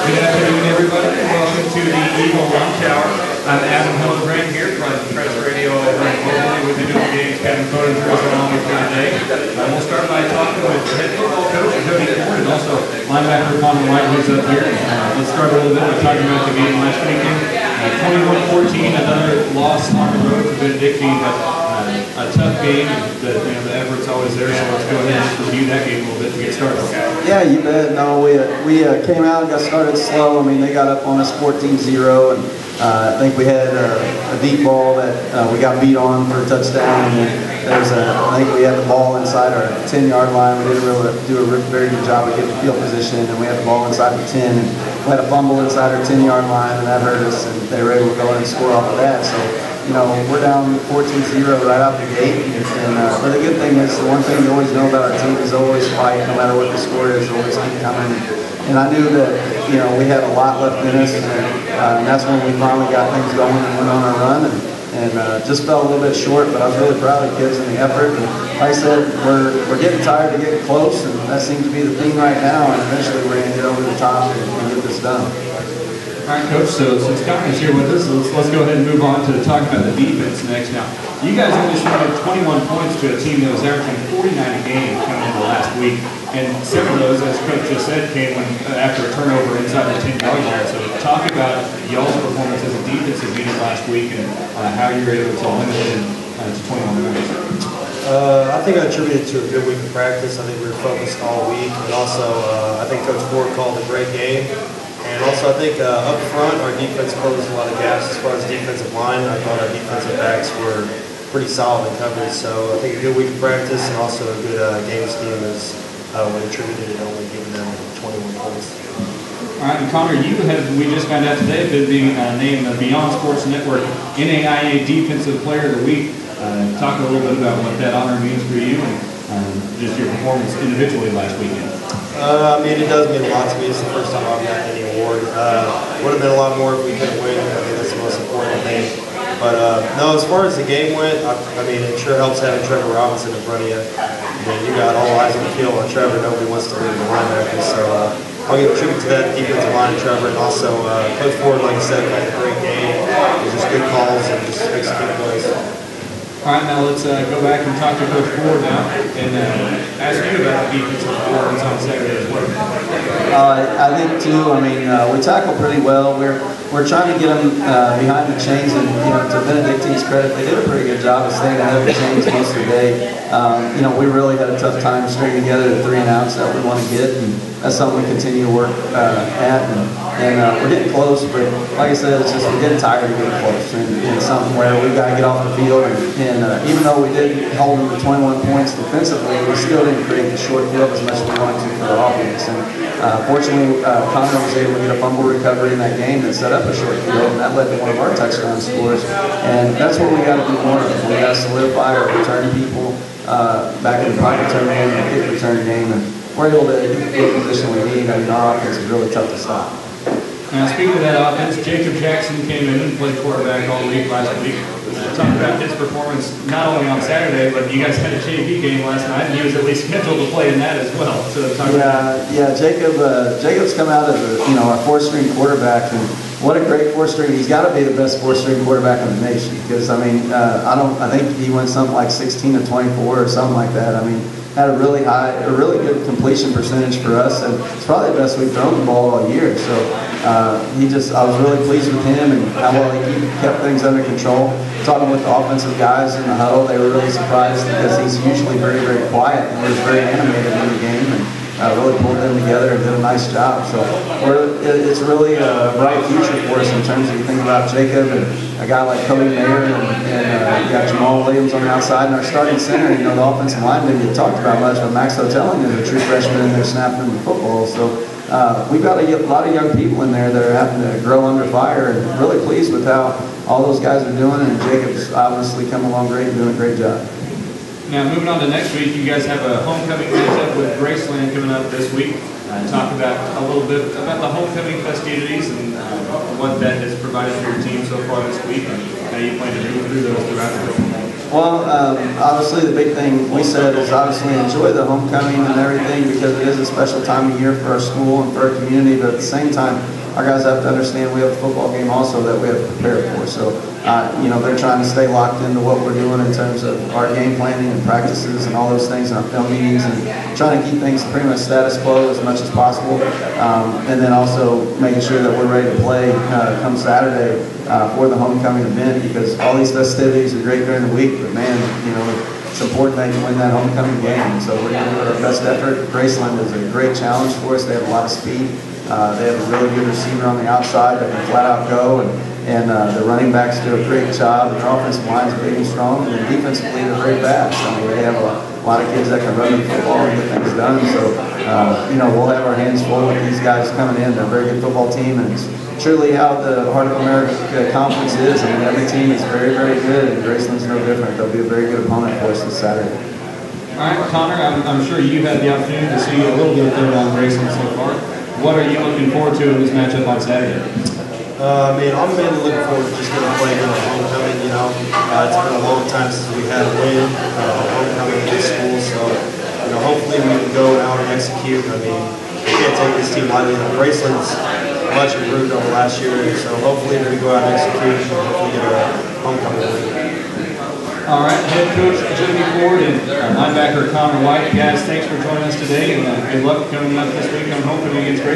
Good afternoon, everybody. Welcome to the Eagle Lunch Hour. I'm Adam Hillenbrand here from Press Radio over in Oakley with the Newell Games. Kevin Coden's along with me today. We'll start by talking with head football coach Jody and also linebacker Connor White, who's up here. Let's start a little bit by talking about the game last weekend. 21-14, another loss on the road for Benedictine, but a tough game. The effort's always there, so let's go ahead and just review that game a little bit to get started. Yeah, you bet. No, we came out and got started slow. I mean, they got up on us 14-0, and I think we had a deep ball that we got beat on for a touchdown. And I think we had the ball inside our 10-yard line. We didn't really do a very good job of getting field position, and we had the ball inside the 10. And we had a fumble inside our 10-yard line, and that hurt us, and they were able to go in and score off of that. So, we're down 14-0 right out the gate. But the good thing is, the one thing you always know about our team is always fight, no matter what the score is, always keep coming. And I knew that, we had a lot left in us, and that's when we finally got things going and went on our run. And just fell a little bit short, but I was really proud of the kids and the effort. And like I said, we're getting tired of getting close, and that seems to be the theme right now. And eventually we're going to get over the top and get this done. All right, Coach, so since Connor's here with us, let's go ahead and move on to talk about the defense next. Now, you guys only scored 21 points to a team that was averaging 49 a game coming into last week. And some of those, as Coach just said, came after a turnover inside the 10-yard line. So talk about y'all's performance as a defensive unit last week and how you were able to limit it to 21 points. I think I attribute it to a good week of practice. I think we were focused all week. And also, I think Coach Ford called a great game. And also, I think up front, our defense closed a lot of gaps as far as defensive line. I thought our defensive backs were pretty solid in coverage. So I think a good week of practice and also a good game scheme is what attributed it, only giving them 21 points. All right, and Connor, we just found out today that being named the Beyond Sports Network NAIA Defensive Player of the Week. Talk a little bit about what that honor means for you and just your performance individually last weekend. I mean, it does mean a lot to me. It's the first time I've gotten any award. Would have been a lot more if we could win. I think that's the most important thing. But no, as far as the game went, I mean, it sure helps having Trevor Robinson in front of you. I mean, you got all eyes on the field on Trevor. Nobody wants to leave the linebacker. So I'll give a tribute to that defensive line, Trevor, and also Coach Ford, like I said, played a great game. It was just good calls and just execute plays. All right, now let's go back and talk to Coach Ford now and ask you about the defensive performance on Saturday as well. I think too. I mean, we tackle pretty well. We're trying to get them behind the chains, and to Benedictine's credit, they did a pretty good job of staying ahead of the chains most of the day. We really had a tough time stringing together the 3 and outs that we want to get, and that's something we continue to work at. And we're getting close, but like I said, it's just we're getting tired of getting close, and it's something where we've got to get off the field. And even though we did hold them to 21 points defensively, we still didn't create the short field as much as we wanted to for the offense. And fortunately, Connor was able to get a fumble recovery in that game that set up a short field, and that led to one of our touchdown scores. And that's what we got to do more of. We got to solidify our return people back in the punt return game and kick return game, and we're able to get the field position we need. I mean, our offense is really tough to stop. Now, speaking of that offense, Jacob Jackson came in and played quarterback all week last week. Talk about his performance not only on Saturday, but you guys had a JV game last night, and he was at least scheduled to play in that as well. So talk about Jacob's come out as our 4th-string quarterback, and what a great 4th-string. He's got to be the best 4th-string quarterback in the nation because I mean, I think he went something like 16 to 24 or something like that. I mean, had a really good completion percentage for us, and it's probably the best we've thrown the ball all year. So I was really pleased with him and how well he kept things under control. Talking with the offensive guys in the huddle, they were really surprised because he's usually very, very quiet and was very animated in the game and really pulled them together and did a nice job. So it's really a bright future for us in terms of you think about Jacob and a guy like Cody Mayer and you got Jamal Williams on the outside and our starting center. The offensive line didn't get talked about much, but Max Hotelling is a true freshman in there snapping the football. So we've got a lot of young people in there that are having to grow under fire, and really pleased with how all those guys are doing, and Jacob's obviously come along great and doing a great job. Now, moving on to next week, you guys have a homecoming matchup with Graceland coming up this week. Talk about a little bit about the homecoming festivities and what that has provided for your team so far this week, and how you plan to move through those throughout the week. Well, obviously the big thing we said is obviously enjoy the homecoming and everything because it is a special time of year for our school and for our community, but at the same time, our guys have to understand we have a football game also that we have to prepare for. So, they're trying to stay locked into what we're doing in terms of our game planning and practices and all those things in our film meetings and trying to keep things pretty much status quo as much as possible. And then also making sure that we're ready to play come Saturday for the homecoming event because all these festivities are great during the week, but man, it's important that you win that homecoming game. So we're going to do our best effort. Graceland is a great challenge for us. They have a lot of speed. They have a really good receiver on the outside that can flat out go, and the running backs do a great job. Their offensive line is big and strong, and the defensively they're very fast. I mean, they have a lot of kids that can run the football and get things done. So, we'll have our hands full with these guys coming in. They're a very good football team, and it's truly how the Heart of America Conference is. I mean, every team is very, very good, and Graceland's no different. They'll be a very good opponent for us this Saturday. All right, Connor, I'm sure you've had the opportunity to see a little bit of film on Graceland so far. What are you looking forward to in this matchup on Saturday? I'm mainly looking forward to just getting playing in the homecoming, It's been a long time since we had a win, homecoming in this school, so, hopefully we can go out and execute. I mean, we can't take this team lightly. Graceland's much improved over last year, so hopefully we can go out and execute and hopefully get a homecoming win. All right, head coach Jody Ford and linebacker Connor White. Guys, thanks for joining us today, and good luck coming up this week on homecoming against Graceland.